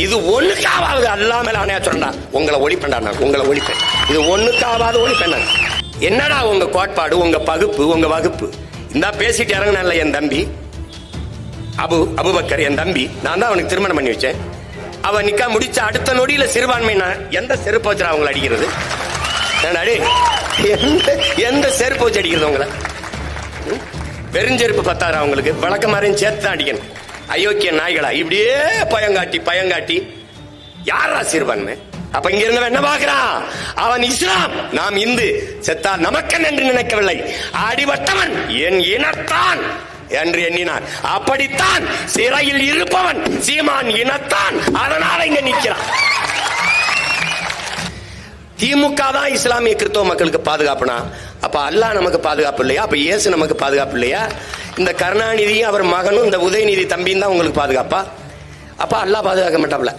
இது ஒண்ணுக்காவது அல்லாமல் ஆணையா சொல்றா, உங்களை ஒழிப்பேன்டா, நான் உங்களை ஒழிப்பேன். இது ஒண்ணுக்காவது ஒழிப்பேன். என்னடா உங்க கோட்பாடு, உங்க பகுப்பு, உங்க வகுப்பு? இந்த பேசிட்டு இறங்கினால என் தம்பி அபுபக்கர், என் தம்பி, நான் தான் அவனுக்கு திருமணம் பண்ணி வச்சேன். அவன் நிக்கா முடிச்ச அடுத்த நொடியில சிறுபான்மை, எந்த செருப்பு வச்சு அவங்களை அடிக்கிறது? எந்த செருப்பு வச்சு அடிக்கிறது உங்களை? பெருஞ்செருப்பு பத்தாரு அவங்களுக்கு, வழக்கமாரையும் சேர்த்து தான் அடிக்கணும். அயோக்கிய நாய்களா இப்படியே பயங்காட்டி யாரா சிறுபான்மை? அப்ப இங்க இருந்தவன் என்ன பாக்குறான்? அவன் இஸ்லாம், நாம் இந்து, செத்தால் நமக்கன் என்று நினைக்கவில்லை. அடிபட்டவன் என் இனத்தான் என்று எண்ணினான். அப்படித்தான் சிறையில் இருப்பவன் சீமான் இனத்தான். அதனால இங்க நிக்கிறான். திமுக தான் இஸ்லாமிய கிறிஸ்தவ மக்களுக்கு பாதுகாப்புனா, அப்ப அல்லாஹ் நமக்கு பாதுகாப்பு இல்லையா? அப்ப இயேசு நமக்கு பாதுகாப்பு இல்லையா? இந்த கருணாநிதியும் அவர் மகனும் இந்த உதயநிதி தம்பியும் தான் உங்களுக்கு பாதுகாப்பா? அப்ப அல்லாஹ் பாதுகாக்க மாட்டாப்ல,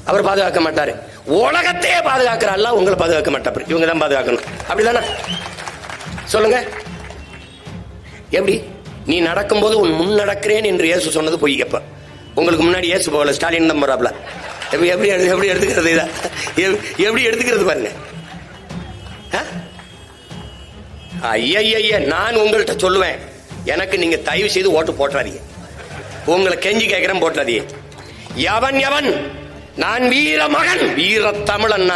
அவர் பாதுகாக்க மாட்டாரு. உலகத்தையே பாதுகாக்கிற அல்லாஹ் உங்களை பாதுகாக்க மாட்டாரு. இவங்க தான் பாதுகாக்கணும். அப்படிதானே? சொல்லுங்க. எப்படி நீ நடக்கும்போது உன் முன் நடக்கிறேன் என்று இயேசு சொன்னது பொய். எப்ப உங்களுக்கு முன்னாடி இயேசு போகல, ஸ்டாலின் தான் போறாப்ல. எப்படி எடுத்துக்கிறது? எப்படி எடுத்துக்கிறது பாருங்க. ஐய, நான் உங்கள்கிட்ட சொல்லுவேன், எனக்கு நீங்க தயவு செய்து ஓட்டு போட்டுறாதீங்க. உங்களை கெஞ்சி கேட்கிறேன், போட்டுறாதீங்க. எவன் நான் வீர மகன், வீர தமிழன்,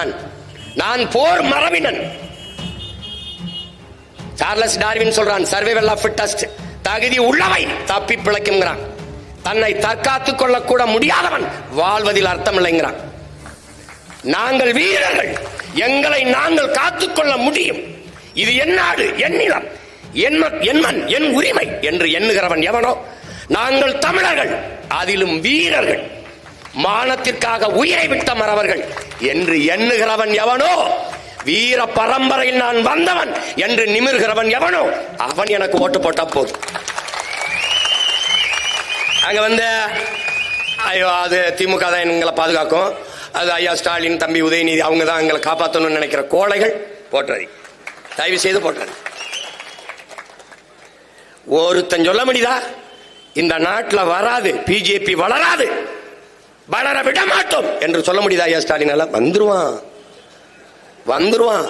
நான் போர் மரபினன். சார்லஸ் டார்வின் சொல்றான், சர்வைவல் ஆஃப் ஃபிட்டஸ்ட், தகுதி உள்ளவை தப்பி பிழைக்கும்ங்கிறான். தன்னை தற்காத்துக் கொள்ள கூட முடியாதவன் வாழ்வதில் அர்த்தம் இல்லைங்கிறான். நாங்கள் வீரர்கள், எங்களை நாங்கள் காத்துக்கொள்ள முடியும். இது என் நாடு, என் நிலம், என் மண், என் உரிமை என்று எண்ணுகிறவன் எவனோ, நாங்கள் தமிழர்கள், அதிலும் வீரர்கள், மானத்திற்காக உயிரை விட்ட மறவர்கள் என்று எண்ணுகிறவன் எவனோ, வீர பரம்பரையில் நான் வந்தவன் என்று நிமிர்கிறவன் எவனோ, அவன் எனக்கு ஓட்டு போட்டா போதும். அங்க வந்து ஐயோ அது திமுக தான் எங்களை பாதுகாக்கும், அது ஐயா ஸ்டாலின், தம்பி உதயநிதி, அவங்க தான் எங்களை காப்பாற்றணும்னு நினைக்கிற கோழைகள் போட்டுறது, தயவு செய்து போட்டுறது. ஒருத்தன் சொல்ல முடியுதா இந்த நாட்டில் வராது, பிஜேபி வளராது, வளர விட மாட்டோம் என்று சொல்ல முடியுதா? ஐயா ஸ்டாலின் எல்லாம் வந்துருவான்.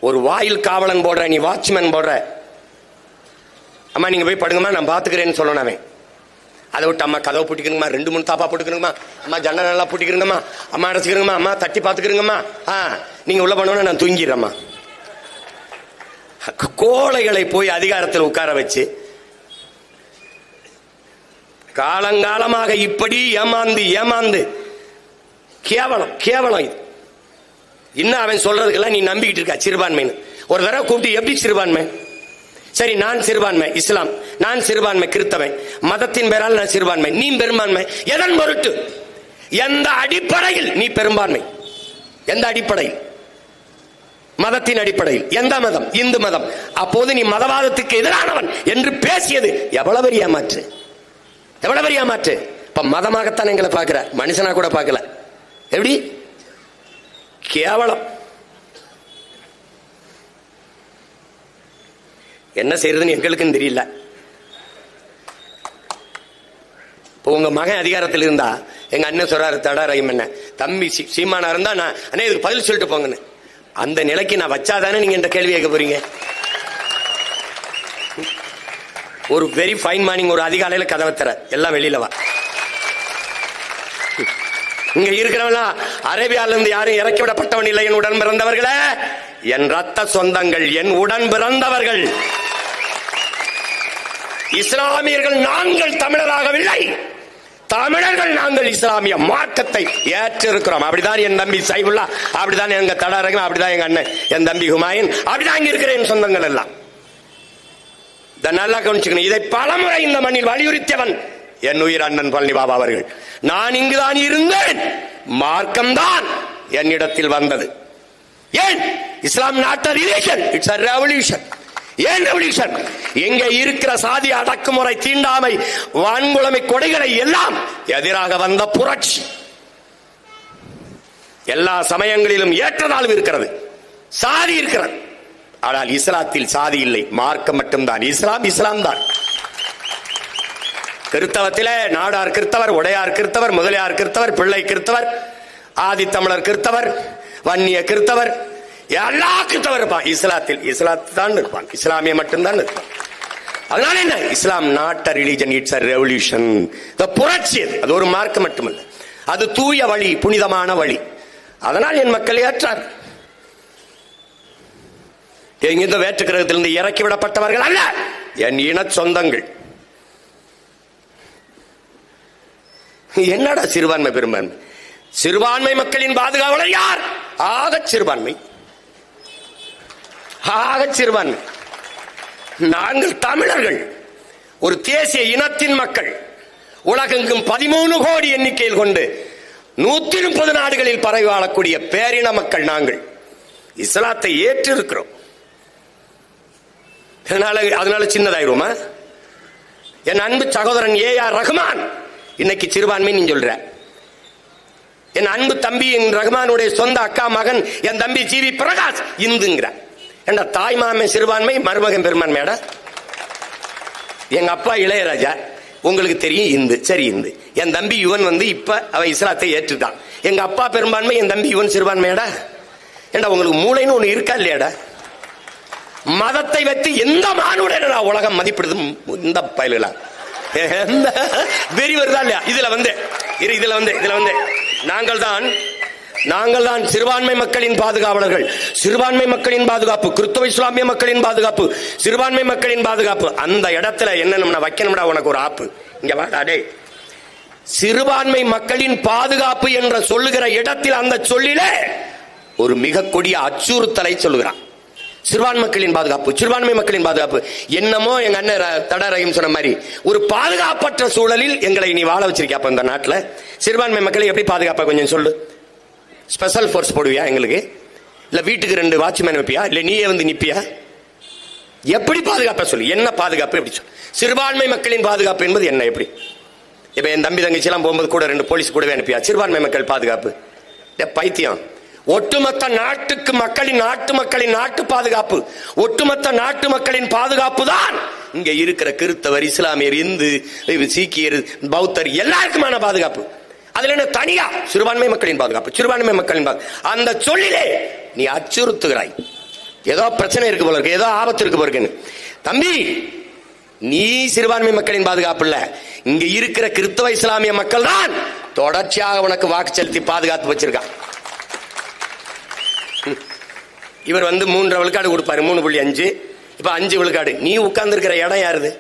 ஒரு வாயில் காவலன் போடுற, நீ வாட்ச்மேன் போடுற, அம்மா நீங்க போய் படுங்கம்மா நான் பாத்துக்கிறேன்னு சொல்லணும். அதை விட்டு அம்மா கதவை பூட்டிக்கிறங்கம்மா, 2-3 தாப்பா போட்டுக்கிறங்கம்மா, அம்மா ஜன்னல் நல்லா பூட்டிக்கிறங்கம்மா, அம்மா அடைச்சிக்கிறங்கம்மா, அம்மா தட்டி பாத்துக்கிறங்கம்மா, நீங்க உள்ள பண்ணுவோம் நான் தூங்கிடுறேம்மா. கோழைகளை போய் அதிகாரத்தில் உட்கார வச்சு காலங்காலமாக இப்படி ஏமாந்து கேவலம் இது. இன்னும் அவன் சொல்றதுக்கெல்லாம் நீ நம்பிக்கிட்டு இருக்க சிறுபான்மைன்னு. ஒரு தடவை கூப்பிட்டு எப்படி சிறுபான்மை? சரி நான் சிறுபான்மை இஸ்லாம், நான் சிறுபான்மை கிறிஸ்தவன், மதத்தின் பேரால் நான் சிறுபான்மை, நீ பெரும்பான்மை. எதன் பொருட்டு? எந்த அடிப்படையில் நீ பெரும்பான்மை? எந்த அடிப்படையில்? மதத்தின் அடிப்படையில். எந்த மதம்? இந்து மதம். அப்போது நீ மதவாதத்துக்கு எதிரானவன் என்று பேசியது எவ்வளவு பெரிய ஏமாற்று, எவ்வளவு பெரிய ஏமாற்று. இப்ப மதமாகத்தான் எங்களை பார்க்கிற, மனுஷனா கூட பார்க்கல. எப்படி கேவலம். என்ன செய்யறதுன்னு எங்களுக்கும் தெரியல. இப்போ உங்க மகன் அதிகாரத்தில் இருந்தா, எங்க அண்ணன் சொல்றாரு தடாரையும் என்ன தம்பி சீமானா இருந்தா நான் அண்ணே இதுக்கு பதில் சொல்லிட்டு போங்கன்னு, அந்த நிலைக்கு நான் வச்சாதானே நீங்க இந்த கேள்வி கேட்க போறீங்க. ஒரு வெரி ஃபைன் மார்னிங், ஒரு அதிகாலையில கதவை தர எல்லாம் வெளியில வா. இங்க இருக்கிறவங்களா அரேபியால இருந்து யாரும் இறக்கி விடப்பட்டவன் இல்லை. என் உடன் பிறந்தவர்களே, என் ரத்த சொந்தங்கள், என் உடன் பிறந்தவர்கள் இஸ்லாமியர்கள். நாங்கள் தமிழராகவில்லை, தமிழர்கள் நாங்கள் இஸ்லாமிய மார்க்கத்தை ஏற்றிருக்கிறோம். அப்படிதான் என் தம்பி சைபுல்லா, அப்படிதான் எங்க தடாரகம், அப்படிதான் எங்க அண்ணன் என் தம்பி ஹுமாயூன், அப்படிதான் இங்க இருக்கிற என் சொந்தங்கள் எல்லாம். இதை நல்லா கவனிச்சுக்கணும். இதை பலமுறை இந்த மண்ணில் வலியுறுத்தியவன் என் உயிர் அண்ணன் பழனி பாபா அவர்கள். நான் இங்குதான் இருந்தேன், மார்க்கம்தான் என்னிடத்தில் வந்தது. ஏன் இஸ்லாம் not a religion, it's a revolution. ஏன் ரெவல்யூஷன்? எங்க இருக்கிற சாதி அடக்குமுறை, தீண்டாமை, வன்கொடுமை, கொடைகளை எல்லாம் எதிராக வந்த புரட்சி. எல்லா சமயங்களிலும் ஏற்றதாழ்வு இருக்கிறது, சாதி இருக்கிறது. ஆனால் இஸ்லாத்தில் சாதி இல்லை, மார்க்கம் மட்டும்தான். இஸ்லாம் தான். கிறிஸ்தவத்திலே நாடார் கிறிஸ்தவர், உடையார் கிறிஸ்தவர், முதலியார் கிறிஸ்தவர், பிள்ளை கிறிஸ்தவர், ஆதித்தமிழர் கிறிஸ்தவர், வன்னிய கிறிஸ்தவர், எல்லா கிறிஸ்தவர் இருப்பான். இஸ்லாத்தில் தான் இருப்பான், இஸ்லாமிய மட்டும்தான் இருப்பான். அதனால என்ன, இஸ்லாம் not a religion, it's a revolution. புரட்சி. அது ஒரு மார்க்கம் மட்டுமல்ல, அது தூய வழி, புனிதமான வழி. அதனால் என் மக்கள் ஏற்றார். எங்கிருந்த வேற்று கிரகத்திலிருந்து இறக்கி விடப்பட்டவர்கள் அல்ல, என் இன சொந்தங்கள். என்னடா சிறுபான்மை பெரும்பான்மை? சிறுபான்மை மக்களின் பாதுகாவலர் யார்? ஆக சிறுபான்மை, ஆக சிறுபான்மை. நாங்கள் தமிழர்கள், ஒரு தேசிய இனத்தின் மக்கள், உலகெங்கும் 13 கோடி எண்ணிக்கையில் கொண்டு 130 நாடுகளில் பரவி வாழக்கூடிய பேரின மக்கள் நாங்கள். இஸ்லாத்தை ஏற்று இருக்கிறோம். அதனால சின்னதாயிருமா? என் அன்பு சகோதரன் AR ரஹ்மான் இன்னைக்கு சிறுபான்மை நீ சொல்ற. என் அன்பு தம்பி ரஹ்மானுடைய சொந்த அக்கா மகன் என் தம்பி GV பிரகாஷ் இந்துங்கிற. என்ற தாய் மாமன் சிறுபான்மை, மருமகன் பெரும்பான்மையாடா. எங்க அப்பா இளையராஜா, உங்களுக்கு தெரியும், இந்து. சரி, இந்து. என் தம்பி யுவன் இப்ப அவ இஸ்லாத்தை ஏற்றுட்டான். எங்க அப்பா பெரும்பான்மை, என் தம்பி யுவன் சிறுபான்மையாடா. ஏண்டா உங்களுக்கு மூளைன்னு ஒண்ணு இருக்கா இல்லையாடா? மதத்தை வைத்து எந்த மானுட உலகம் மதிப்பிடுது? இந்த பயல்களா வெறி வருதா இல்லையா? இதுல வந்து நாங்கள் தான் சிறுபான்மை மக்களின் பாதுகாவலர்கள். சிறுபான்மை மக்களின் பாதுகாப்பு, கிறிஸ்தவ இஸ்லாமிய மக்களின் பாதுகாப்பு, சிறுபான்மை மக்களின் பாதுகாப்பு. அந்த இடத்துல என்ன வைக்கணும்டா உனக்கு ஒரு ஆப்பு. இங்க வாடா. சிறுபான்மை மக்களின் பாதுகாப்பு என்ற சொல்லுகிற இடத்தில் அந்த சொல்லிலே ஒரு மிக கொடிய அச்சுறுத்தலை சொல்லுகிறான். சிறுபான்மை மக்களின் பாதுகாப்பு, சிறுபான்மை மக்களின் பாதுகாப்பு. என்னமோ எங்க அண்ணன் தடரையும் சொன்ன மாதிரி ஒரு பாதுகாப்பற்ற சூழலில் எங்களை நீ வாழ வச்சிருக்கியா? அப்ப இந்த நாட்டில் சிறுபான்மை மக்களை எப்படி பாதுகாப்பா கொஞ்சம் சொல்லு. ஸ்பெஷல் போர்ஸ் போடுவியா எங்களுக்கு? இல்ல வீட்டுக்கு 2 வாட்ச்மேன் வைப்பியா? இல்ல நீயே நிப்பியா? எப்படி பாதுகாப்பா சொல்லு. என்ன பாதுகாப்பு எப்படி சொல்லு? சிறுபான்மை மக்களின் பாதுகாப்பு என்பது என்ன? எப்படி? இப்ப என் தம்பி தங்கச்சி எல்லாம் போகும்போது கூட 2 போலீஸ் கூடவே அனுப்பியா? சிறுபான்மை மக்கள் பாதுகாப்பு பைத்தியம். ஒட்டுமொத்த நாட்டு மக்களின் நாட்டு பாதுகாப்பு, ஒட்டுமொத்த நாட்டு மக்களின் பாதுகாப்பு தான் இங்க இருக்கிற கிறிஸ்தவர், இஸ்லாமியர், இந்து, சீக்கியர், பௌத்தர் எல்லாருக்குமான பாதுகாப்பு. அதுல என்ன தனியா சிறுபான்மை மக்களின் பாதுகாப்பு, சிறுபான்மை மக்களின் அந்த சொல்லிலே நீ அச்சுறுத்துகிறாய். ஏதோ பிரச்சனை இருக்கு போல இருக்கு, ஏதோ ஆபத்து இருக்கு போல இருக்குன்னு. தம்பி, நீ சிறுபான்மை மக்களின் பாதுகாப்பு இல்ல, இங்க இருக்கிற கிறிஸ்தவ இஸ்லாமிய மக்கள் தான் தொடர்ச்சியாக உனக்கு வாக்கு செலுத்தி பாதுகாத்து வச்சிருக்கான். இவர் 3 விழுக்காடு கொடுப்பாரு, 3.5. இப்ப 5 விழுக்காடு. நீ உட்கார்ந்து இருக்கிற இடம் யாருது?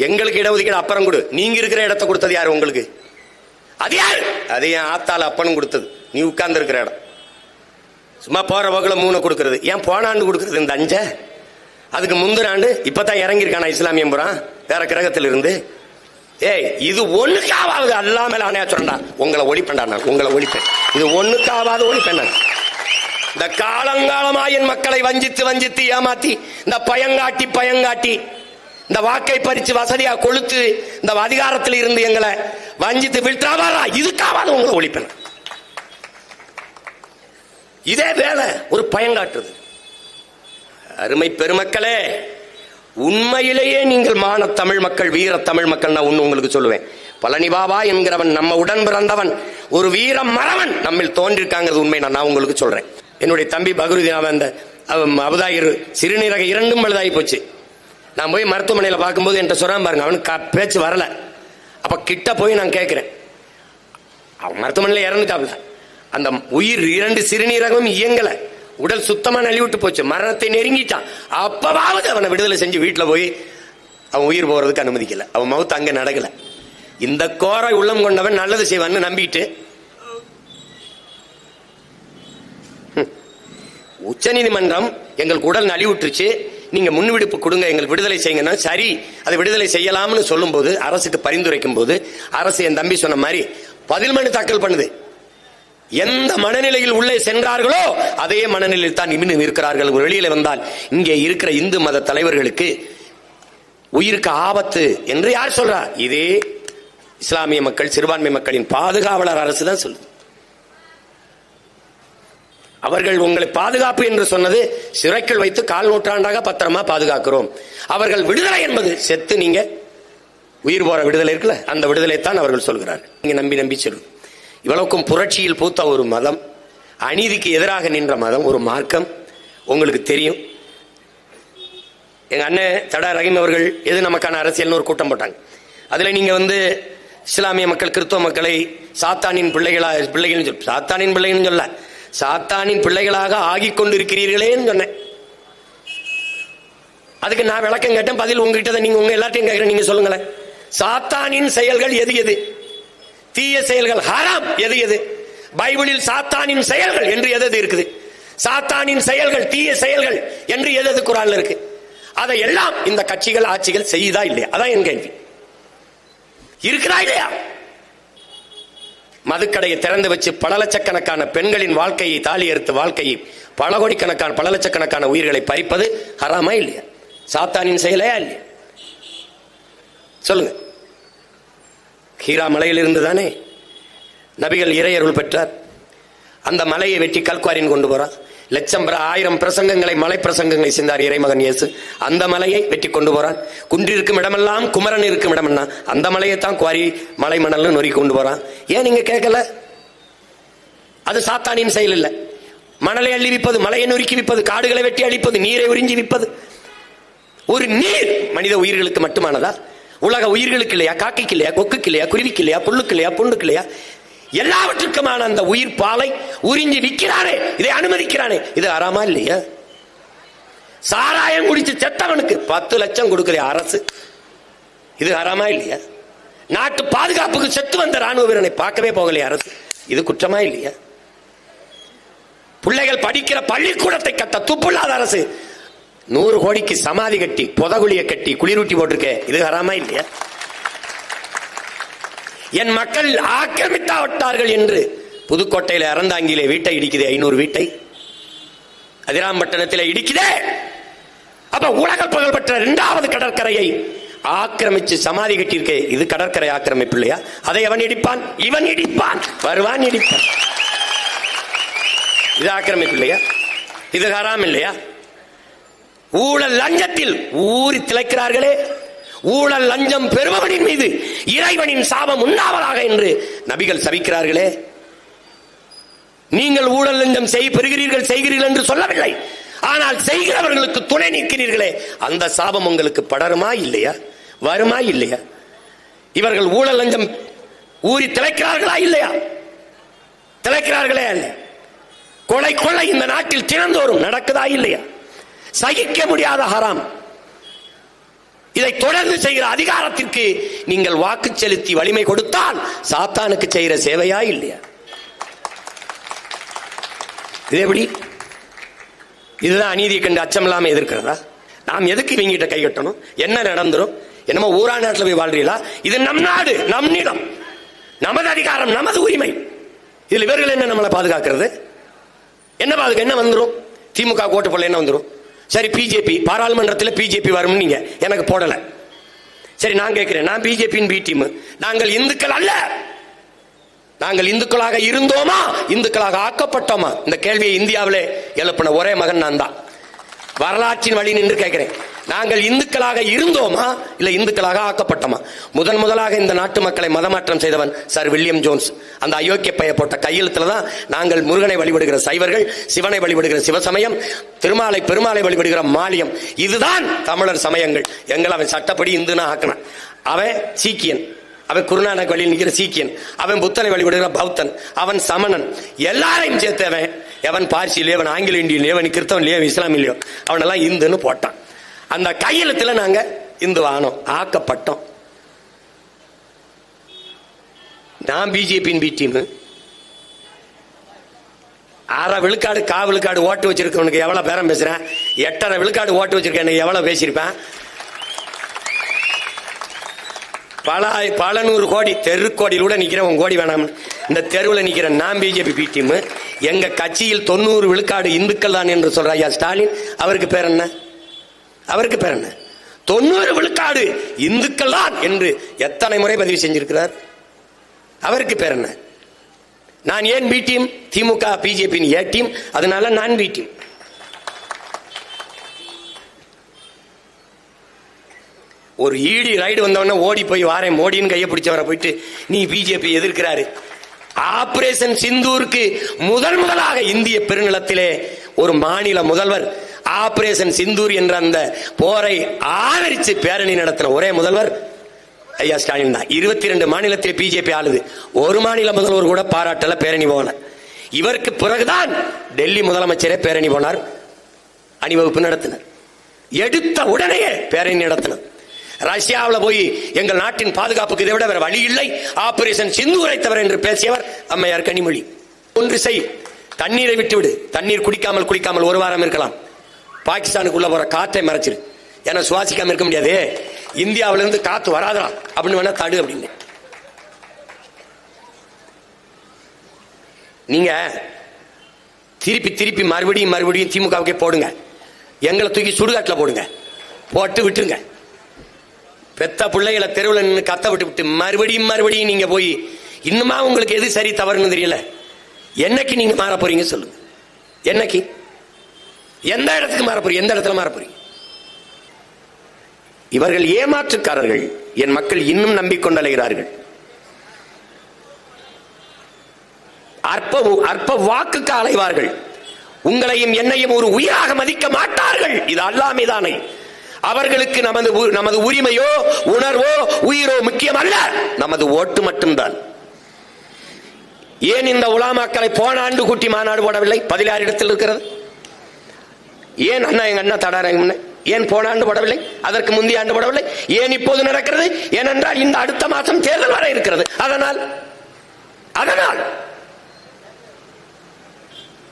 எங்களுக்கு இடஒதுக்கீடு அப்புறம் கொடு. நீங்க இருக்கிற இடத்தை கொடுத்தது யாரு உங்களுக்கு? அது யாரு? அது என் ஆத்தால அப்பனும் கொடுத்தது. நீ உட்கார்ந்து இருக்கிற இடம். சும்மா போற போக்குல 3 கொடுக்கறது. ஏன் போன ஆண்டு கொடுக்கறது இந்த 5? அதுக்கு முந்தின ஆண்டு இப்பதான் இறங்கியிருக்கானா இஸ்லாமியம் புறான் வேற கிரகத்தில் இருந்து. ஏய், இது ஒண்ணுக்காவது அல்லாமல் ஆணையா சொல்றா, உங்களை ஒழிப்பேன்டா, நான் உங்களை ஒழிப்பேன். இது ஒண்ணுக்காவது ஒழிப்பேன். இந்த காலங்காலமா என் மக்களை வஞ்சித்து ஏமாத்தி, இந்த பயங்காட்டி இந்த வாக்கை பறிச்சு வசதியா கொளுத்து இந்த அதிகாரத்தில் இருந்து எங்களை வஞ்சித்து வீழ்த்தாவாரா, இதுக்காவது உங்களை ஒழிப்பேன். இதே வேலை ஒரு பயங்காட்டுறது. அருமை பெருமக்களே, உண்மையிலேயே நீங்கள் மான தமிழ் மக்கள், வீர தமிழ் மக்கள். நான் ஒண்ணு உங்களுக்கு சொல்லுவேன், பழனி பாபா என்கிறவன் நம்ம உடன் பிறந்தவன், ஒரு வீர மறவன் நம்மில் தோன்றிருக்காங்கிறது உண்மை. நான் உங்களுக்கு சொல்றேன். என்னுடைய தம்பி பகருதீன், அவன் அந்த அபுதாயிர் சிறுநீரக 2ம் பழுதாகி போச்சு. நான் போய் மருத்துவமனையில் பார்க்கும்போது என்கிட்ட சொல்றான் பாருங்க, அவனுக்கு பேச்சு வரல. அப்ப கிட்ட போய் நான் கேட்கிறேன், அவன் மருத்துவமனையில் இறந்துட்டாப்ல. அந்த உயிர் 2 சிறுநீரகமும் இயங்கல, உடல் சுத்தமா நலிவிட்டு போச்சு, மரணத்தை நெருங்கிட்டான். அப்பவாவது அவனை விடுதலை செஞ்சு வீட்டுல போய் அவன் உயிர் போறதுக்கு அனுமதிக்கல. அவன் மவுத்து அங்க நடக்கல. இந்த கோரை உள்ளம் கொண்டவன் நல்லது செய்வான்னு நம்பிட்டு உச்ச நீதிமன்றம் எங்களுக்கு உடல் நலிவுற்றுச்சு, நீங்க முன்விடுப்பு கொடுங்க, எங்களுக்கு விடுதலை செய்யுங்கன்னா சரி, அதை விடுதலை செய்யலாம்னு சொல்லும் போது, அரசுக்கு பரிந்துரைக்கும் போது, அரசு என் தம்பி சொன்ன மாதிரி பதில் மனு தாக்கல் பண்ணுது. எந்த மனநிலையில் உள்ளே சென்றார்களோ அதே மனநிலையில் தான் இன்னும் இருக்கிறார்கள். வெளியில வந்தால் இங்கே இருக்கிற இந்து மத தலைவர்களுக்கு உயிருக்கு ஆபத்து என்று யார் சொல்றா? இதே இஸ்லாமிய மக்கள், சிறுபான்மை மக்களின் பாதுகாவலர் அரசு தான் சொல்லுது. அவர்கள் உங்களை பாதுகாப்பு என்று சொன்னது சிறைக்குள் வைத்து 4 நூற்றாண்டாக பத்திரமா பாதுகாக்கிறோம். அவர்கள் விடுதலை என்பது செத்து நீங்க உயிர் போற விடுதலை இருக்குல்ல, அந்த விடுதலை தான் அவர்கள் சொல்கிறார். நீங்க நம்பி நம்பி சொல்லு. இவ்வளவுக்கும் புரட்சியில் பூத்த ஒரு மதம், அநீதிக்கு எதிராக நின்ற மதம், ஒரு மார்க்கம் உங்களுக்கு தெரியும். எங்க அண்ணன் தடா ரஹீம் அவர்கள் எது நமக்கான அரசியல்னு ஒரு கூட்டம் போட்டாங்க. அதுல நீங்க இஸ்லாமிய மக்கள் கிறிஸ்தவ மக்களை சாத்தானின் பிள்ளைகள் சாத்தானின் பிள்ளைகள் சொல்ல, சாத்தானின் பிள்ளைகளாக ஆகி கொண்டு இருக்கிறீர்களேன்னு சொன்னேன். அதுக்கு நான் விளக்கம் கேட்டேன். பதில் உங்ககிட்ட நீங்க உங்க எல்லாத்தையும் கேட்கிறேன், நீங்க சொல்லுங்களேன். சாத்தானின் செயல்கள் எது எது? தீய செயல்கள் ஹராம் எது எது? பைபிளில் சாத்தானின் செயல்கள் என்று எது இருக்குது? சாத்தானின் செயல்கள் தீய செயல்கள் என்று எது குர்ஆன்ல இருக்கு? அதை எல்லாம் இந்த கட்சிகள் ஆட்சிகள் செய்யுதா இல்லையா? அதான் என் கேள்வி. இருக்கிறா இல்லையா? மதுக்கடையை திறந்து வச்சு பல லட்சக்கணக்கான பெண்களின் வாழ்க்கையை, தாலி அறுத்து வாழ்க்கையை, பல கோடிக்கணக்கான பல லட்சக்கணக்கான உயிர்களை பறிப்பது ஹராமா இல்லையா? சாத்தானின் செயலையா இல்லையா? சொல்லுங்க. ஹீரா மலையில் இருந்து தானே நபிகள் இறையருள் பெற்றார். அந்த மலையை வெட்டி கல்குவாரின் கொண்டு போறான். லட்சம் 1000 பிரசங்கங்களை, மலை பிரசங்கங்களை சென்றார் இறைமகன் இயேசு. அந்த மலையை வெட்டி கொண்டு போறான். குன்றிருக்கும் இடமெல்லாம் குமரன் இருக்கும் இடமென்னா அந்த மலையை தான் குவாரி மலை மணல் நொறுக்கி கொண்டு போறான். ஏன் நீங்க கேட்கல? அது சாத்தானின் செயல் இல்ல. மணலை அள்ளி விற்பது, மலையை நொறுக்கி விற்பது, காடுகளை வெட்டி அழிப்பது, நீரை உறிஞ்சி விற்பது. ஒரு நீர் மனித உயிர்களுக்கு மட்டுமானதா? உலக உயிர்களுக்கு இல்லையா? காக்கைக்கு இல்லையா? கொக்குக்கு இல்லையா? குருவிக்கு இல்லையா? புல்லுக்கு இல்லையா? புண்டுக்கு இல்லையா? எல்லாவற்றுக்குமான அந்த உயிர் பாலை உறிஞ்சி விற்கிறானே, இதை அனுமதிக்கிறானே, இது ஹராமா இல்லையா? சாராயம் குடிச்சு செத்தவனுக்கு 10 லட்சம் கொடுக்கிற அரசு, இது ஹராமா இல்லையா? நாட்டு பாதுகாப்புக்கு செத்து வந்த ராணுவ வீரனை பார்க்கவே போகலையே அரசு, இது குற்றமா இல்லையா? பிள்ளைகள் படிக்கிற பள்ளிக்கூடத்தை கட்ட துப்புள்ளாத அரசு 100 கோடிக்கு சமாதி கட்டி புதகுழியை கட்டி குளிரூட்டி போட்டிருக்க, இது ஹராமா இல்லையா? என் மக்கள் ஆக்கிரமித்தாவிட்டார்கள் என்று புதுக்கோட்டையில அறந்தாங்கிலே வீட்டை இடிக்குதே, 500 வீட்டை. அதிராம்பட்டினத்தில் இடிக்குதே. அப்ப உலக புகழ்பெற்ற 2வது கடற்கரையை ஆக்கிரமிச்சு சமாதி கட்டியிருக்கே, இது கடற்கரை ஆக்கிரமிப்பு இல்லையா? அதை அவன் இடிப்பான், இவன் இடிப்பான், வருவான் இடிப்பான். இது ஆக்கிரமிப்பு இல்லையா? இது ஹராம் இல்லையா? ஊழல் லஞ்சத்தில் ஊறி திளைக்கிறார்களே, ஊழல் லஞ்சம் பெறுபவனின் மீது இறைவனின் சாபம் உண்டாவதாக என்று நபிகள் சபிக்கிறார்களே. நீங்கள் ஊழல் லஞ்சம் பெறுகிறீர்கள், செய்கிறீர்கள் என்று சொல்லவில்லை. ஆனால் செய்கிறவர்களுக்கு துணை நிற்கிறீர்களே, அந்த சாபம் உங்களுக்கு படருமா இல்லையா? வருமா இல்லையா? இவர்கள் ஊழல் லஞ்சம் ஊறி திளைக்கிறார்களா இல்லையா? திளைக்கிறார்களே அல்ல. கொலை கொள்ளை இந்த நாட்டில் தினந்தோறும் நடக்குதா இல்லையா? சகிக்க முடியாத ஹராம். இதை தொடர்ந்து செய்கிற அதிகாரத்திற்கு நீங்கள் வாக்கு செலுத்தி வலிமை கொடுத்தால் சாத்தானுக்கு செய்கிற சேவையா இல்லையா? இது எப்படி? இதுதான் அநீதியை கண்டு அச்சம் இல்லாம எதிர்க்கிறதா? நாம் எதுக்கு இவங்கிட்ட கை கட்டணும்? என்ன நடந்துரும்? என்னமோ ஊரா நாட்டில் போய் வாழ்றீங்களா? இது நம் நாடு, நம் நிலம், நமது அதிகாரம், நமது உரிமை. இதுல இவர்கள் என்ன நம்மளை பாதுகாக்கிறது? என்ன பாதுகா? என்ன வந்துடும்? திமுக ஓட்டு போடல என்ன வந்துடும்? சரி, பிஜேபி பாராளுமன்றத்தில் பிஜேபி வரும், நீங்க எனக்கு போடல. சரி, நான் கேட்கிறேன், நான் பிஜேபியின் பி டீம். நாங்கள் இந்துக்கள் அல்ல. நாங்கள் இந்துக்களாக இருந்தோமா, இந்துக்களாக ஆக்கப்பட்டோமா? இந்த கேள்வியை இந்தியாவிலே எழுப்பின ஒரே மகன் நான் தான். வரலாற்றின் வழி நின்று கேட்கிறேன், நாங்கள் இந்துக்களாக இருந்தோமா இல்ல இந்துக்களாக ஆக்கப்பட்டோமா? முதலாக இந்த நாட்டு மக்களை மதமாற்றம் செய்தவன் சர் வில்லியம் ஜோன்ஸ். அந்த அயோக்கிய பைய போட்ட கையெழுத்துல தான் நாங்கள் முருகனை வழிபடுகிற சைவர்கள், சிவனை வழிபடுகிற சிவசமயம், பெருமாளை வழிபடுகிற மாலியம், இதுதான் தமிழர் சமயங்கள். எங்களை அவன் சட்டப்படி இந்துனா ஆக்கினான். அவன் சீக்கியன், அவன் குருநானக் வழியில் நிற்கிற சீக்கியன், அவன் புத்தனை வழிபடுகிற பௌத்தன், அவன் சமணன், எல்லாரையும் சேர்த்தவன் எவன் பார்சியிலே, அவன் ஆங்கில இந்தியிலே, அவன் கிறிஸ்தவன்லையோ, இஸ்லாமிலையோ, அவனெல்லாம் இந்துன்னு போட்டான். அந்த கையெழுத்துல நாங்க இந்து ஆனோம், ஆக்கப்பட்டோம். நான் பிஜேபியின் பி டீம். 6 விழுக்காடு விழுக்காடு ஓட்டு வச்சிருக்கவனுக்கு எவ்வளவு பேரம் பேசுறேன்? 8.5 விழுக்காடு ஓட்டு வச்சிருக்கேன், எவ்வளவு பேசியிருப்பேன்? பல 100 கோடி தெருக்கோடியில் கூட நிக்கிறேன். உங்க கோடி வேணாம், இந்த தெருவில் நிக்கிறேன். நான் பிஜேபி பி டீம். எங்க கட்சியில் 90 விழுக்காடு இந்துக்கள் தான் என்று சொல்ற ஐயா ஸ்டாலின், அவருக்கு பேர் என்ன? அவருக்கு பேர் என்ன? 90 விழுக்காடு இந்துக்கள் தான் என்று எத்தனை முறை பதிவு செஞ்சிருக்கிறார்? அவருக்கு பேர் என்ன? நான் ஏன் B team? DMK BJP A team, அதனால நான் பி டீம். ஒரு ஈடி ரைடு வந்தவன ஓடி போய் வாரேன் மோடின்னு கையை பிடிச்சவரை போயிட்டு நீ பிஜேபி எதிர்க்கிறாரு. ஆபரேஷன் சிந்தூருக்கு முதலாக இந்திய பெருநிலத்திலே ஒரு மாநில முதல்வர் ஆபரேஷன் சிந்தூர் என்ற அந்த போரை ஆதரித்து பேரணி நடத்தின ஒரே முதல்வர் ஐயா ஸ்டாலின் தான். 22 மாநிலத்தில் பிஜேபி ஆளுது. ஒரு மாநில முதல்வர் கூட பாராட்டல, பேரணி போன. இவருக்கு பிறகுதான் டெல்லி முதலமைச்சரே பேரணி போனார், அணிவகுப்பு நடத்தினார். எடுத்த உடனே பேரணி நடத்தினார். ரஷ்யாவில் போய் எங்கள் நாட்டின் பாதுகாப்புக்கு இதை விட வேற வழி இல்லை, ஆபரேஷன் சிந்தூரை தவிர என்று பேசியவர் அம்மையார் கனிமொழி. ஒன்று செய், தண்ணீரை விட்டுவிடு. தண்ணீர் குடிக்காமல் ஒரு வாரம் இருக்கலாம். பாகிஸ்தானுக்குள்ள போற காற்றை மறைச்சிரு, ஏன்னா சுவாசிக்காம இருக்க முடியாது. இந்தியாவிலிருந்து காத்து வராதா அப்படின்னு வேணா தடு அப்படின்னு. நீங்க திருப்பி மறுபடியும் திமுகவுக்கே போடுங்க, எங்களை தூக்கி சுடுகாட்டில் போடுங்க, போட்டு விட்டுருங்க. பெத்த பிள்ளைகளை தெருவில் நின்று கத்த விட்டு மறுபடியும் நீங்க போய் இன்னுமா உங்களுக்கு எது சரி தவறுன்னு தெரியல. என்னைக்கு நீங்க மாற போறீங்க சொல்லுங்க? என்னைக்கு, எந்த இடத்துக்கு மாற போறீங்க? எந்த இடத்துல மாற போறீங்க? இவர்கள் ஏமாற்றுக்காரர்கள். என் மக்கள் இன்னும் நம்பிக்கொண்டலைகிறார்கள். அற்ப வாக்குக்கு அலைவார்கள். உங்களையும் என்னையும் ஒரு உயிராக மதிக்க மாட்டார்கள். இது அல்லாமைதானே. அவர்களுக்கு நமது உரிமையோ உணர்வோ உயிரோ முக்கியம் அல்ல, நமது ஓட்டு மட்டும்தான். ஏன் இந்த உலமாக்களை போன ஆண்டு கூட்டி மாநாடு போடவில்லை? 16 இடத்தில் இருக்கிறது. ஏன் எங்க அண்ணா தடாரங்க ஏன் போன ஆண்டு போடவில்லை? அதற்கு முந்தைய ஆண்டு போடவில்லை? ஏன் இப்போது நடக்கிறது? ஏனென்றால் இந்த அடுத்த மாதம் தேர்தல் வர இருக்கிறது. அதனால்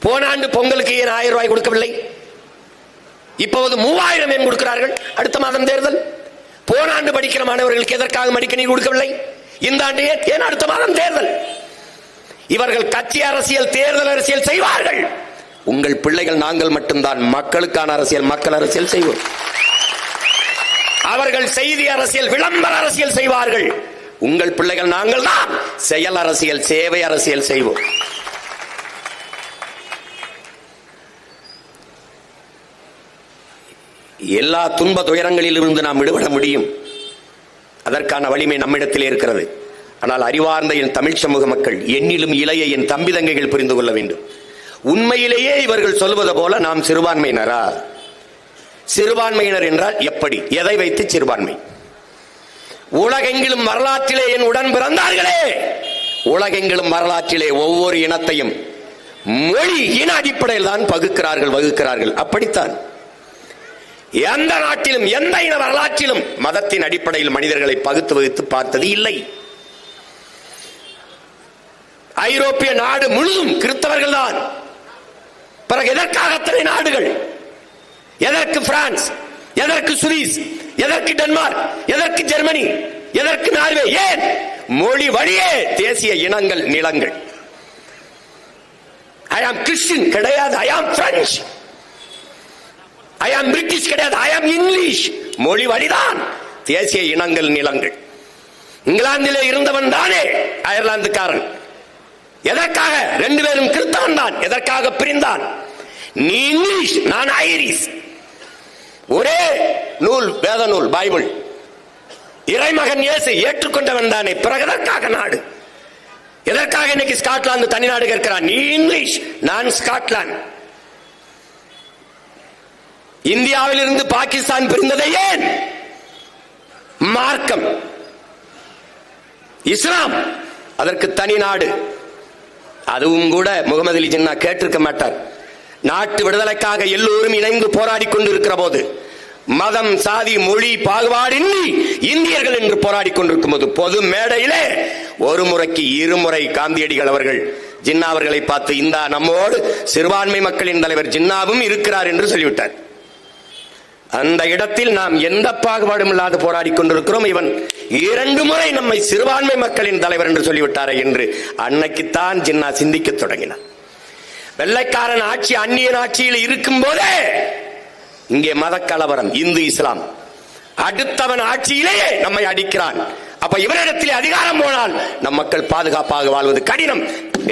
போன ஆண்டு பொங்கலுக்கு ஏன் 1000 ரூபாய் கொடுக்கவில்லை? இப்போது 3000 ஏன் கொடுக்கிறார்கள்? அடுத்த மாதம் தேர்தல். போன ஆண்டு படிக்கிற மாணவர்களுக்கு எதற்காக மடிக்கணினி கொடுக்கவில்லை? இந்த ஆண்டு ஏன் அடுத்த மாதம் தேர்தல்? இவர்கள் கட்சி அரசியல், தேர்தல் அரசியல் செய்வார்கள். உங்கள் பிள்ளைகள் நாங்கள் மட்டும்தான் மக்களுக்கான அரசியல், மக்கள் அரசியல் செய்வோம். அவர்கள் செய்தி அரசியல், விளம்பர அரசியல் செய்வார்கள். உங்கள் பிள்ளைகள் நாங்கள் தான் செயல் அரசியல், சேவை அரசியல் செய்வோம். எல்லா துன்ப துயரங்களில் இருந்து நாம் விடுபட முடியும். அதற்கான வலிமை நம்மிடத்திலே இருக்கிறது. ஆனால் அறிவார்ந்த என் தமிழ் சமூக மக்கள், என்னிலும் இளைய என் தம்பி தங்கைகள் புரிந்து கொள்ள வேண்டும். உண்மையிலேயே இவர்கள் சொல்வது போல நாம் சிறுபான்மையினரா? சிறுபான்மையினர் என்றால் எப்படி, எதை வைத்து சிறுபான்மை? உலகெங்கிலும் வரலாற்றிலே என் உடன் பிறந்தார்களே, உலகெங்கிலும் வரலாற்றிலே ஒவ்வொரு இனத்தையும் மொழி இன அடிப்படையில் தான் வகுக்கிறார்கள். அப்படித்தான் எந்த நாட்டிலும் எந்த இன வரலாற்றிலும் மதத்தின் அடிப்படையில் மனிதர்களை பகுத்து வகுத்து பார்த்தது இல்லை. ஐரோப்பிய நாடு முழுதும் கிறிஸ்தவர்கள் தான். பிறகு எதற்காக அத்தனை நாடுகள்? எதற்கு பிரான்ஸ்? எதற்கு சுவிஸ்? எதற்கு டென்மார்க்? எதற்கு ஜெர்மனி? எதற்கு நார்வே? ஏன்? மொழி வழியே தேசிய இனங்கள், நிலங்கள். ஐ ஆம் கிறிஸ்டியன் கிடையாது, ஐ ஆம் பிரெஞ்சு. ஐ ஆம் பிரிட்டிஷ் கிடையாது, ஐ ஆம் இங்கிலீஷ். மொழி வழிதான் தேசிய இனங்கள், நிலங்கள். இங்கிலாந்திலே இருந்தவன் தானே அயர்லாந்துக்காரன். எதற்காக? 2 பேரும் கிறிஸ்தவன் தான். எதற்காக பிரிந்தான்? நீ இங்கிலீஷ், நான் ஐரிஷ். ஒரே நூல், வேத நூல், பைபிள். இறைமகன் இயேசு ஏற்றுக்கொண்டவன் தானே. பிறகு எதற்காக நாடு? எதற்காக இன்னைக்கு ஸ்காட்லாந்து தனிநாடு கேட்கிறான்? நீ இங்கிலீஷ், நான் ஸ்காட்லாந்து. இந்தியாவில் இருந்து பாகிஸ்தான் பிரிந்ததை ஏன்? மார்க்கம், இஸ்லாம், அதற்கு தனி நாடு. அதுவும் கூட முகமது அலி ஜின்னா கேட்டிருக்க மாட்டார். நாட்டு விடுதலைக்காக எல்லோரும் இணைந்து போராடி கொண்டிருக்கிற போது, மதம், சாதி, மொழி பாகுபாடின்றி இந்தியர்கள் என்று போராடி கொண்டிருக்கும் போது, பொது மேடையிலே ஒரு முறைக்கு 2 முறை காந்தியடிகள் அவர்கள் ஜின்னா அவர்களை பார்த்து, இந்த நம்மோடு சிறுபான்மை மக்களின் தலைவர் ஜின்னாவும் இருக்கிறார் என்று சொல்லிவிட்டார். அந்த இடத்தில் நாம் எந்த பாகுபாடும் இல்லாது போராடி கொண்டிருக்கிறோம். இவன் 2 முறை நம்மை சிறுபான்மை மக்களின் தலைவர் என்று சொல்லிவிட்டாரே என்று அன்னைக்குத்தான் ஜின்னா சிந்திக்க தொடங்கினார். வெள்ளைக்காரன் ஆட்சி, அந்நியன் ஆட்சியில் இருக்கும் போதே இங்கே மத கலவரம், இந்து இஸ்லாம். அடுத்தவன் ஆட்சியிலேயே நம்மை அடிக்கிறான். அப்ப இவரிடத்திலே அதிகாரம் போனால் நம் மக்கள் பாதுகாப்பாக வாழ்வது கடினம்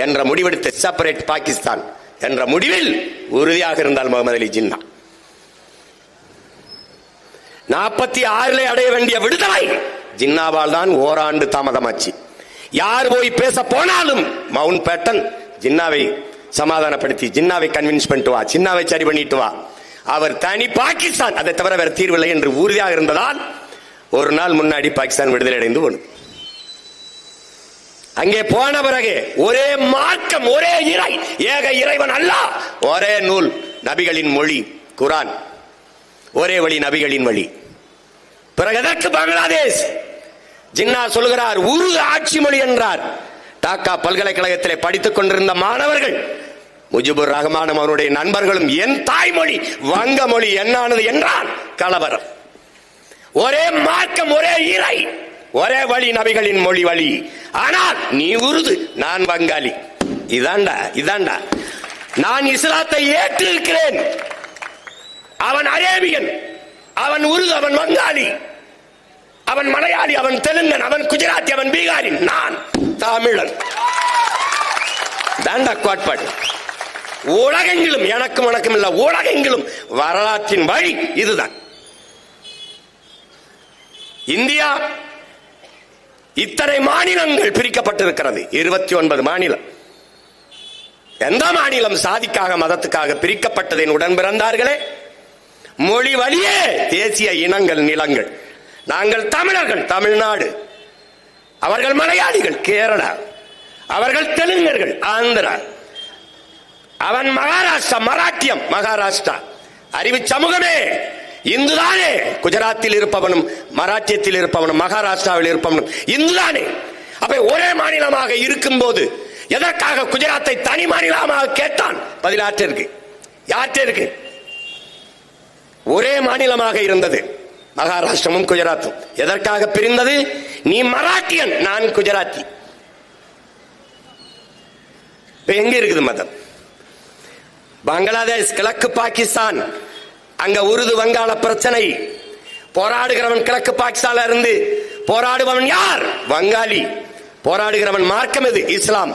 என்ற முடிவெடுத்து செப்பரேட் பாகிஸ்தான் என்ற முடிவில் உறுதியாக இருந்தால் முகமது அலி ஜின்னா. 46 அடைய வேண்டிய விடுதலை ஜின்னாவால் தான் ஓராண்டு தாமதமாச்சு. யார் போய் பேச போனாலும் மவுண்ட் பேட்டன் ஜின்னாவை சமாதானப்படுத்தி, ஜின்னாவை கன்வின்ஸ் பண்ணிட்டு வா, ஜின்னாவை சரி பண்ணிட்டு வா, அவர் தனி பாகிஸ்தான், அதை தவிர வேற தீர்வில்லை என்று உறுதியாக இருந்ததால் ஒரு நாள் முன்னாடி பாகிஸ்தான் விடுதலை அடைந்து போனது. அங்கே போன பிறகு ஒரே மார்க்கம், ஒரே இறை, ஏக இறைவன் அல்லாஹ், ஒரே நூல், நபிகளின் மொழி குர்ஆன், ஒரே வழி நபிகளின் வழி. பிறகு எதற்கு பங்களாதேஷ்? ஜின்னா சொல்கிறார் உருது ஆட்சி மொழி என்றார். டாக்கா பல்கலைக்கழகத்திலே படித்துக் கொண்டிருந்த மாணவர்கள், முஜிபுர் ரஹ்மானும் அவருடைய நண்பர்களும் என் தாய்மொழி வங்க மொழி என்னானது என்றால் கலவரம். ஒரே மார்க்கம், ஒரே இறை, ஒரே வழி நபிகளின் மொழி வழி. ஆனால் நீ உருது, நான் வங்காளி. இதாண்டா நான் இஸ்லாத்தை ஏற்றிருக்கிறேன். அவன் அரேபியன், அவன் உருது, அவன் வங்காளி, அவன் மலையாளி, அவன் தெலுங்கன், அவன் குஜராத்தி, அவன் பீகாரி, நான் தமிழன். தாண்டா கோட்பாடு. உலகெங்கிலும், எனக்கும் உனக்கும் இல்ல, உலகெங்கிலும் வரலாற்றின் வழி இதுதான். இந்தியா இத்தனை மாநிலங்கள் பிரிக்கப்பட்டிருக்கிறது, 29 மாநிலம். எந்த மாநிலம் சாதிக்காக மதத்துக்காக பிரிக்கப்பட்டதின் உடன் பிறந்தார்களே? மொழி வழியே தேசிய இனங்கள், நிலங்கள். நாங்கள் தமிழர்கள் தமிழ்நாடு, அவர்கள் மலையாளிகள் கேரளா, அவர்கள் தெலுங்கர்கள் ஆந்திரா, அவன் மகாராஷ்டிரா, மராட்டியம் மகாராஷ்டிரா. அறிவு சமூகமே, இந்துதானே? குஜராத்தில் இருப்பவனும் மராட்டியத்தில் இருப்பவனும் மகாராஷ்டிராவில் இருப்பவனும் இந்துதானே? அப்ப ஒரே மாநிலமாக இருக்கும் போது எதற்காக குஜராத்தை தனி மாநிலமாக கேட்டான்? பதிலாற்றிற்கு யாற்றிற்கு? ஒரே மாநிலமாக இருந்தது மகாராஷ்டிரமும் குஜராத்தும். எதற்காக பிரிந்தது? நீ மராட்டியன், நான் குஜராத்தி. எங்க இருக்குது மதம்? பங்களாதேஷ், கிழக்கு பாகிஸ்தான், அங்க உருது வங்காள பிரச்சனை. போராடுகிறவன் கிழக்கு பாகிஸ்தான்ல இருந்து போராடுபவன் யார்? வங்காளி. போராடுகிறவன் மார்க்கம் எது? இஸ்லாம்.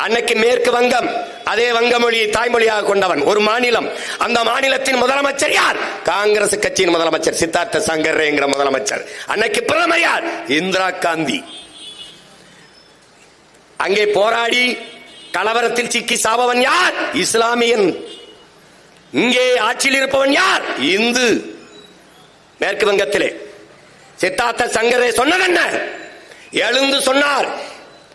அன்னைக்கு மேற்கு வங்கம், அதே வங்க மொழியை தாய்மொழியாக கொண்டவன் ஒரு மாநிலம். அந்த மாநிலத்தின் முதலமைச்சர் யார்? காங்கிரஸ் கட்சியின் முதலமைச்சர் சித்தார்த்த சங்கரேங்கிற முதலமைச்சர். அன்னைக்கு பிரதமர் யார்? இந்திரா காந்தி. அங்கே போராடி கலவரத்தில் சிக்கி சாபவன் யார்? இஸ்லாமியன். இங்கே ஆட்சியில் இருப்பவன் யார்? இந்து. மேற்கு வங்கத்திலே சித்தார்த்த சங்கரே சொன்னதென்ன? எழுந்து சொன்னார்,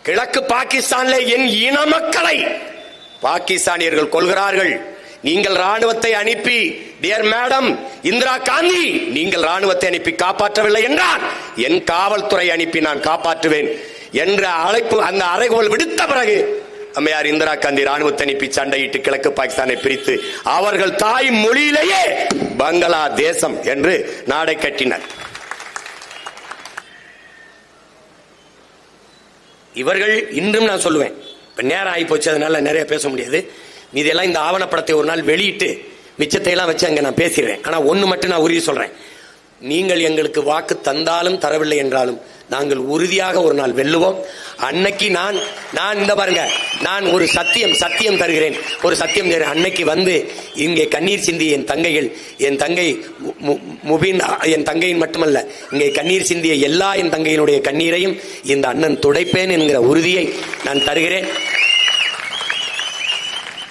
கிழக்கு பாகிஸ்தானிலே என் இன மக்களை பாகிஸ்தானியர்கள் கொள்கிறார்கள். நீங்கள் ராணுவத்தை அனுப்பி, டியர் மேடம் இந்திரா காந்தி, நீங்கள் ராணுவத்தை அனுப்பி காப்பாற்றவில்லை என்றால் என் காவல்துறை அனுப்பி நான் காப்பாற்றுவேன் என்ற அழைப்பு, அந்த அறைகோல் விடுத்த பிறகு அம்மையார் இந்திரா காந்தி ராணுவத்தை அனுப்பி சண்டையிட்டு கிழக்கு பாகிஸ்தானை பிரித்து அவர்கள் தாய் மொழியிலேயே பங்களாதேசம் என்று நாடை கட்டினர். இவர்கள் இன்றும் நான் சொல்லுவேன், நேரம் ஆகி போச்சு, அதனால நிறைய பேச முடியாது. இதெல்லாம் இந்த ஆவணப்படத்தை ஒரு நாள் வெளியிட்டு மிச்சத்தை எல்லாம் வச்சு அங்க நான் பேசிடுறேன். ஆனா ஒண்ணு மட்டும் நான் உறுதி சொல்றேன், நீங்கள் எங்களுக்கு வாக்கு தந்தாலும் தரவில்லை என்றாலும் நாங்கள் உறுதியாக ஒரு நாள் வெல்லுவோம். அன்னைக்கு நான் இந்த பாருங்க, நான் ஒரு சத்தியம் தருகிறேன், ஒரு சத்தியம் தருகிறேன். அன்னைக்கு வந்து இங்கே கண்ணீர் சிந்தி என் தங்கைகள், என் தங்கை முபின், என் தங்கையின் மட்டுமல்ல, இங்கே கண்ணீர் சிந்திய எல்லா என் தங்கையினுடைய கண்ணீரையும் இந்த அண்ணன் துடைப்பேன் என்கிற உறுதியை நான் தருகிறேன்.